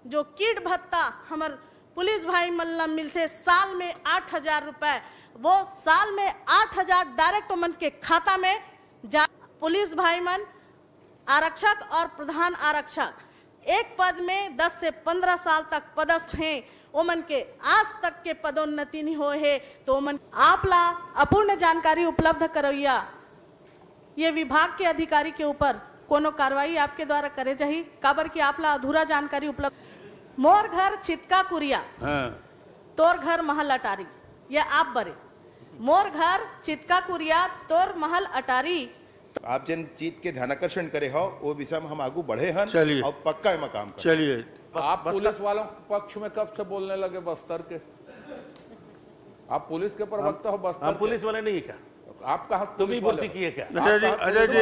जो कीट भत्ता हमर पुलिस भाई मल्ला मिलते साल में 8,000 रुपए, वो साल में 8,000 डायरेक्ट मन के खाता में जा। पुलिस भाई मन आरक्षक और प्रधान आरक्षक एक पद में 10 से 15 साल तक पदस्थ हैं, ओमन के आज तक के पदोन्नति नहीं हुए है। तो ओमन आपला अपूर्ण जानकारी उपलब्ध करैया ये विभाग के अधिकारी के ऊपर कोनो कार्रवाई आपके द्वारा करे जाही, काबर की आपला अधूरा जानकारी उपलब्ध। मोर घर चितका कुरिया, तोर घर महल अटारी, ये आप बरे। मोर घर चितका कुरिया, तोर महल अटारी। आप जिन चीज के ध्यानाकर्षण करे हो वो विषय में हम आगू बढ़े हैं और पक्का है मकाम। चलिए, आप पुलिस वालों के पक्ष में कब से बोलने लगे बस्तर के? आप पुलिस के प्रवक्ता हो बस्तर? हम पुलिस वाले नहीं क्या? आप कहा तुम ही बोलती किए क्या? अजय जी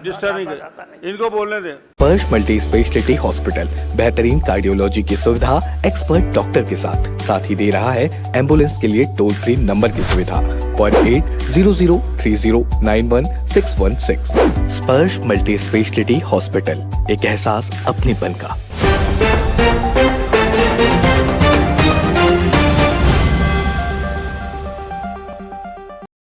डिस्टर्ब नहीं कर, इनको बोलने दे। स्पर्श मल्टी स्पेशलिटी हॉस्पिटल बेहतरीन कार्डियोलॉजी की सुविधा एक्सपर्ट डॉक्टर के साथ ही दे रहा है एम्बुलेंस के लिए टोल फ्री नंबर की सुविधा 480030911616। स्पर्श मल्टी स्पेशलिटी हॉस्पिटल, एक एहसास अपनेपन का।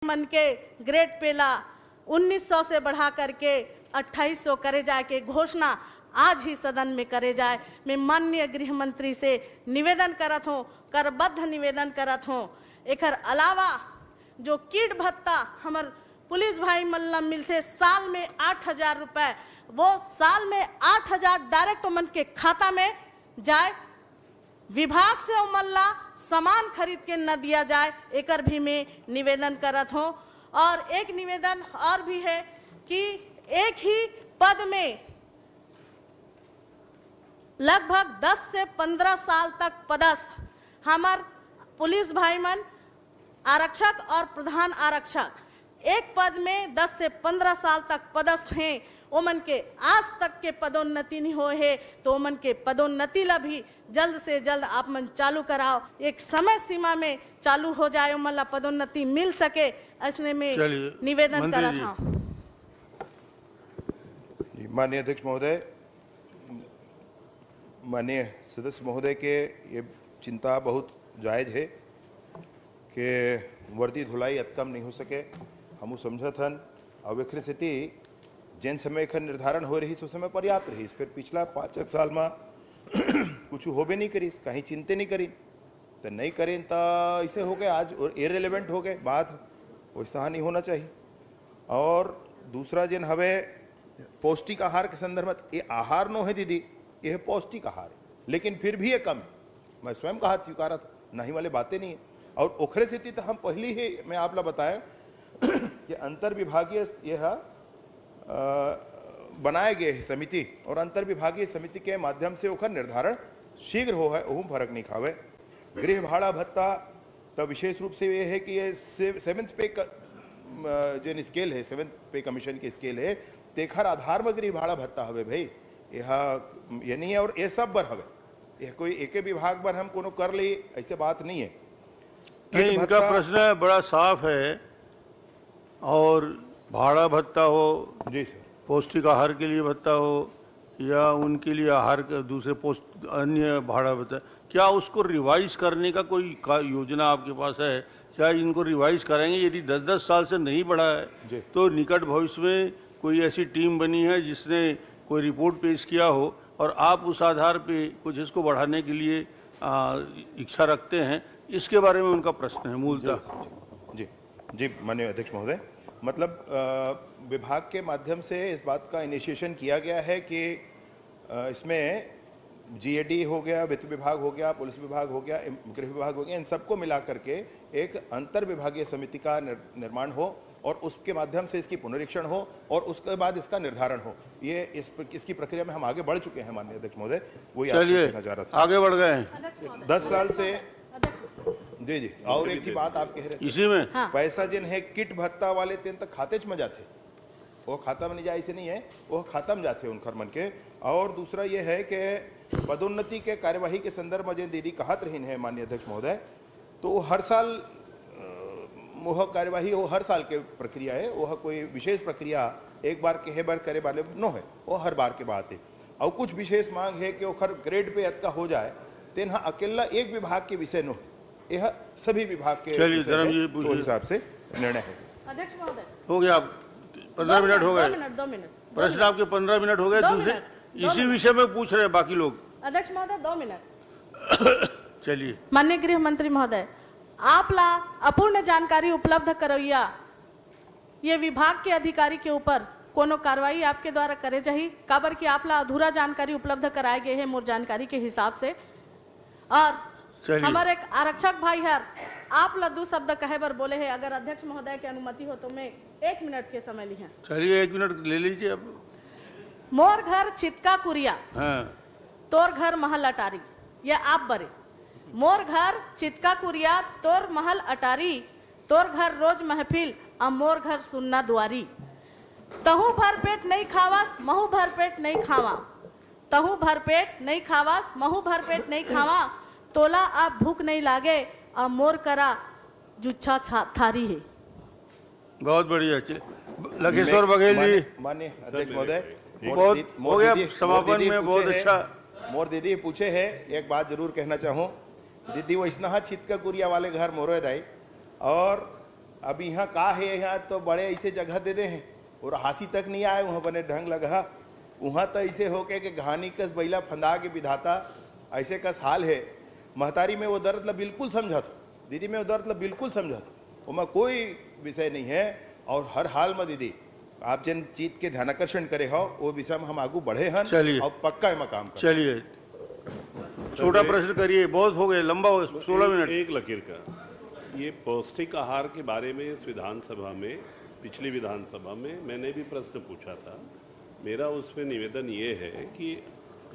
मन के ग्रेड पेला 1900 से बढ़ा करके 2800 करे जाए के घोषणा आज ही सदन में करे जाए। मैं माननीय गृह मंत्री से निवेदन करत हूँ, करबद्ध निवेदन करत हूँ। एकर अलावा जो कीट भत्ता हमर पुलिस भाई मल्ला मिलते साल में 8,000 रुपए, वो साल में 8,000 डायरेक्ट मन के खाता में जाए। विभाग से मल्ला सामान खरीद के न दिया जाए, एकर भी मैं निवेदन करत हूँ। और एक निवेदन और भी है कि एक ही पद में लगभग 10 से 15 साल तक पदस्थ हमार पुलिस भाई मन आरक्षक और प्रधान आरक्षक एक पद में 10 से 15 साल तक पदस्थ हैं, ओमन के आज तक के पदोन्नति नहीं हुए है। तो ओमन के पदोन्नति ला भी जल्द से जल्द आप मन चालू कराओ, एक समय सीमा में चालू हो जाए, ओमन ला पदोन्नति मिल सके, ऐसे में निवेदन करा था। माननीय अध्यक्ष महोदय, माननीय सदस्य महोदय के ये चिंता बहुत जायज है कि वर्दी धुलाई अतकम नहीं हो सके। हम समझत हन अब एक स्थिति जिन समय का निर्धारण हो रही उस समय पर्याप्त रही, फिर पिछला 5 साल में कुछ होबे नहीं करी, कहीं चिंते नहीं करी, तो नहीं करें तो ऐसे हो गए आज और इरेलीवेंट हो गए, बात वैसा नहीं होना चाहिए। और दूसरा जिन हवे पौष्टिक आहार के संदर्भ में, ये आहार नो है दीदी, ये पौष्टिक आहार है, लेकिन फिर भी ये कम है। मैं स्वयं का हाथ स्वीकारा था, नहीं वाले बातें नहीं है। और ओखरे स्थिति तो हम पहले ही मैं आपला बताया कि अंतर विभागीय यह बनाए गए समिति और अंतर विभागीय समिति के माध्यम से ओखर निर्धारण शीघ्र हो है, ओहू फर्क नहीं खावे। गृह भाड़ा भत्ता तो विशेष रूप से ये है कि ये 7th पे जो स्केल है, 7th पे कमीशन की स्केल है, तेखर आधार में गृह भाड़ा भत्ता हवे भाई, यह ये नहीं है। और ये सब बर हवे, यह कोई एक विभाग बर हम कोनो कर ली ऐसे बात नहीं है। नहीं, इनका प्रश्न बड़ा साफ है। और भाड़ा भत्ता हो जी सर, पौष्टिक आहार के लिए भत्ता हो या उनके लिए आहार का दूसरे अन्य भाड़ा भत्ता, क्या उसको रिवाइज करने का कोई योजना आपके पास है? क्या इनको रिवाइज करेंगे? यदि 10-10 साल से नहीं बढ़ा है तो निकट भविष्य में कोई ऐसी टीम बनी है जिसने कोई रिपोर्ट पेश किया हो और आप उस आधार पे कुछ इसको बढ़ाने के लिए इच्छा रखते हैं, इसके बारे में उनका प्रश्न है मूलतः। जी जी माननीय अध्यक्ष महोदय, मतलब विभाग के माध्यम से इस बात का इनिशिएशन किया गया है कि इसमें जीएडी हो गया, वित्त विभाग हो गया, पुलिस विभाग हो गया, गृह विभाग हो गया, इन सबको मिला करके एक अंतर विभागीय समिति का निर्माण हो और उसके माध्यम से इसकी पुनरीक्षण हो और उसके बाद इसका निर्धारण हो। ये इसकी प्रक्रिया में हम आगे बढ़ चुके हैं माननीय अध्यक्ष महोदय, वही चलिए आगे बढ़ गए हैं 10 साल से। जी जी, और एक ही बात आप कह रहे इसी में पैसा जिन है किट भत्ता वाले तीन तक खाते में जाते, वो खाता में नहीं जाए, ऐसे नहीं है, वो खाता में जाते उनकर मन के। और दूसरा ये है कि पदोन्नति के कार्यवाही के संदर्भ में जिन दीदी कहत रही है माननीय अध्यक्ष महोदय, तो हर साल वह कार्यवाही वो हर साल के प्रक्रिया है, वह कोई विशेष प्रक्रिया एक बार के बार करे वाले नो है, वो हर बार के बात है। और कुछ विशेष मांग है कि ओखर ग्रेड पे अतका हो जाए तेन हाँ अकेला एक विभाग के विषय नो यह सभी विभाग के चलिए, विषय धर्म है, जी तो पूछिए। हिसाब से निर्णय है। अध्यक्ष महोदय, हो गया, 15 मिनट हो गए। 2 मिनट प्रश्न आपके 15 मिनट हो गए। दो दूसरे मिनट, दो इसी मिनट। विषय में पूछ रहे हैं बाकी लोग। अध्यक्ष महोदय 2 मिनट। चलिए, माननीय गृह मंत्री महोदय, आपला अपूर्ण जानकारी उपलब्ध करवैया ये विभाग के अधिकारी के ऊपर कोनो कार्रवाई आपके द्वारा करे जाही, काबर की आपला अधूरा जानकारी उपलब्ध कराए गए हैं मोर जानकारी के हिसाब से। और चलिए। हमारे एक आरक्षक भाई है, आप ला 2 शब्द कहे बर बोले हैं, अगर अध्यक्ष महोदय की अनुमति हो तो मैं 1 मिनट के समय लिया। चलिए 1 मिनट ले लीजिए अब। मोर घर चितका कुरिया, हाँ, तोर घर महल अटारी, ये आप बरे। मोर घर चितका कुरिया, तोर महल अटारी, तोर घर रोज महफिल, और मोर घर सुन्ना दुआरी। तहु भर पेट नहीं खावास, महू भर पेट नहीं खावा। तहु भर पेट नहीं खावास, महू भर पेट नहीं खावा। तोला आप भूख नहीं लागे, और मोर करा जुच्छा थारी है। बहुत बढ़िया। लखेश्वर बघेल जी, माननीय अध्यक्ष महोदय, बहुत हो गया समापन में, बहुत अच्छा। मोर दीदी पूछे है, एक बात जरूर कहना चाहूँ दीदी, वो इसना छितका कुरिया वाले घर मोरे दाई, और अब यहाँ का है, यहाँ तो बड़े ऐसे जगह दे दे हैं और हासी तक नहीं आए वहाँ बने ढंग लगा। वहाँ तो ऐसे हो के घानी कस बैला फंदा के विधाता ऐसे कस हाल है। महतारी में वो दर्द ला बिल्कुल समझा था, दीदी में वो दर्द ला बिल्कुल समझा था, वहाँ कोई विषय नहीं है। और हर हाल में दीदी आप जिन चीज के ध्यान आकर्षण करे हो वो विषय में हम आगू बढ़े हैं चलिए। और पक्का है मकाम कर। चलिए छोटा प्रश्न करिए, बहुत हो गए, लंबा हो, 16 मिनट। एक लकीर का, ये पौष्टिक आहार के बारे में इस विधानसभा में, पिछली विधानसभा में मैंने भी प्रश्न पूछा था। मेरा उसमें निवेदन ये है कि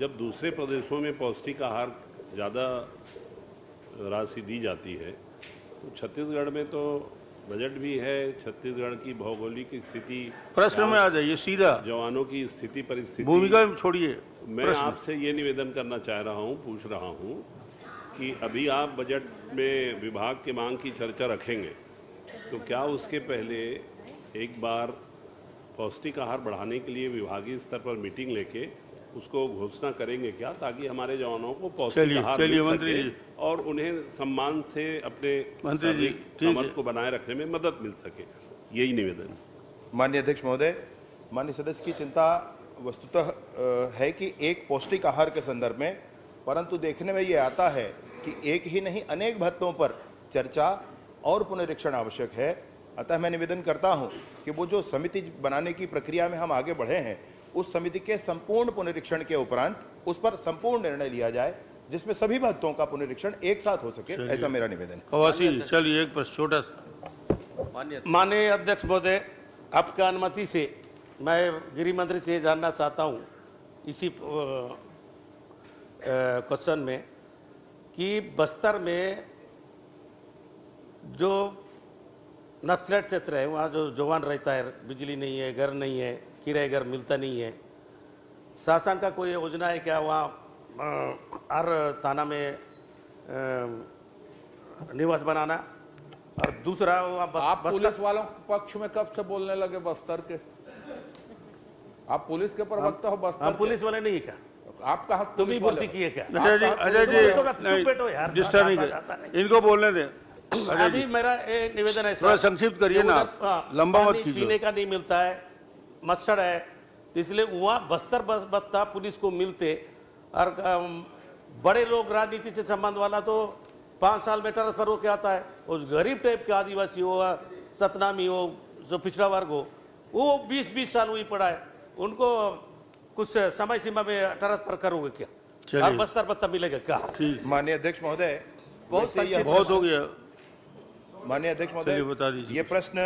जब दूसरे प्रदेशों में पौष्टिक आहार ज़्यादा राशि दी जाती है, तो छत्तीसगढ़ में तो बजट भी है, छत्तीसगढ़ की भौगोलिक स्थिति, प्रश्न में आ जाइए सीधा, जवानों की स्थिति परिस्थिति, भूमिका छोड़िए। मैं आपसे ये निवेदन करना चाह रहा हूँ, पूछ रहा हूँ कि अभी आप बजट में विभाग के मांग की चर्चा रखेंगे, तो क्या उसके पहले एक बार पौष्टिक आहार बढ़ाने के लिए विभागीय स्तर पर मीटिंग लेके उसको घोषणा करेंगे क्या, ताकि हमारे जवानों को पौष्टिक आहार मिल मंत्री सके जी, और उन्हें सम्मान से अपने मंत्री जी, सामर्थ्य को बनाए रखने में मदद मिल सके। यही निवेदन। माननीय अध्यक्ष महोदय, माननीय सदस्य की चिंता वस्तुतः है कि एक पौष्टिक आहार के संदर्भ में, परंतु देखने में ये आता है कि एक ही नहीं अनेक भत्तों पर चर्चा और पुनरीक्षण आवश्यक है। अतः मैं निवेदन करता हूं कि वो जो समिति बनाने की प्रक्रिया में हम आगे बढ़े हैं, उस समिति के संपूर्ण पुनरीक्षण के उपरांत उस पर संपूर्ण निर्णय लिया जाए, जिसमें सभी भत्तों का पुनरीक्षण एक साथ हो सके, ऐसा मेरा निवेदन। कवासी, चलिए एक प्रश्न छोटा सा। माननीय अध्यक्ष महोदय, आपका अनुमति से मैं गृह मंत्री से जानना चाहता हूँ इसी क्वेश्चन में कि बस्तर में जो नक्सलेट क्षेत्र है, वहाँ जो जवान रहता है, बिजली नहीं है, घर नहीं है, किराए घर मिलता नहीं है, शासन का कोई योजना है क्या वहाँ हर थाना में निवास बनाना? और दूसरा आप पुलिस वालों के पक्ष में कब से बोलने लगे बस्तर के? आप पुलिस के प्रवक्ता हो बस्तर हम के? पुलिस वाले नहीं है क्या? आप कहा तुम ही भर्ती किए क्या? अजय जी, अजय जी बैठो यार, डिस्टर्ब नहीं करें, इनको बोलने दें। अजय अभी जी, मेरा निवेदन है थोड़ा सर, संक्षिप्त करिए ना, हाँ, लंबा मत पानी कीजिए। पीने का नहीं मिलता है, मच्छर है, तो इसलिए वहाँ बस्तर बस्ता पुलिस को मिलते। और बड़े लोग राजनीति से संबंध वाला तो 5 साल में ट्रांसफर होके आता है। उस गरीब टाइप के आदिवासी हो, सतनामी हो, जो पिछड़ा वर्ग हो, वो 20-20 साल वही पड़ा है, उनको कुछ समय सीमा में ट्रांसफर करोगे क्या? चलिए। और बस्तर बस्ता मिलेगा क्या? ठीक, माननीय अध्यक्ष महोदय, बहुत हो गया। माननीय अध्यक्ष चलिए, महोदय, बता दीजिए। ये प्रश्न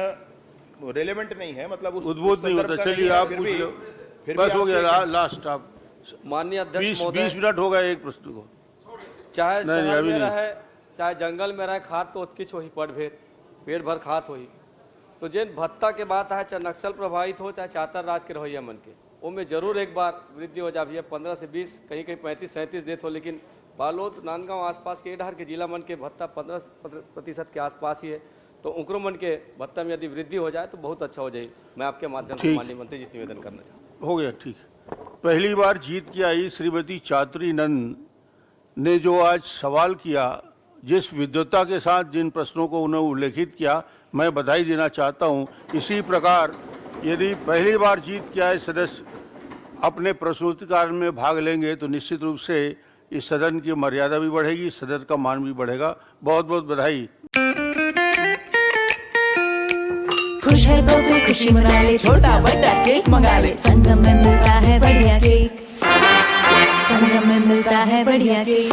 रेलेवेंट नहीं है, मतलब उद्भूत नहीं होता। चलिए आप पूछ लो, बस हो गया, लास्ट आप। माननीय अध्यक्ष 20 महोदय, मिनट हो गए एक प्रश्न को। चाहे नहीं, शहर अभी में नहीं। रहे चाहे जंगल में रहे, खात तो उत्किच हो ही पेट भर खात हो ही। तो जिन भत्ता के बात है, चाहे नक्सल प्रभावित हो, चाहे चातर राज के रवैया मन के, वो में जरूर एक बार वृद्धि हो जाए। 15 से 20, कहीं कहीं 35-37 देते हो, लेकिन बालोद नांदगांव आसपास के इधर के जिला मन के भत्ता 15% के आसपास ही है। तो उनको मन के भत्ता में यदि वृद्धि हो जाए तो बहुत अच्छा हो जाए। मैं आपके माध्यम से ठीक। माननीय मंत्री जी से निवेदन करना चाहूँ। हो गया, ठीक। पहली बार जीत के आई श्रीमती चात्री नंद ने जो आज सवाल किया, जिस विद्वता के साथ जिन प्रश्नों को उन्होंने उल्लेखित किया, मैं बधाई देना चाहता हूं। इसी प्रकार यदि पहली बार जीत के आए सदस्य अपने प्रस्तुतिकार में भाग लेंगे तो निश्चित रूप से इस सदन की मर्यादा भी बढ़ेगी, सदन का मान भी बढ़ेगा। बहुत बहुत बधाई। खुश है तो फिर खुशी मना ले, छोटा बड़ा केक मंगा ले, संगम में मिलता है बढ़िया केक, संगम में मिलता है बढ़िया केक।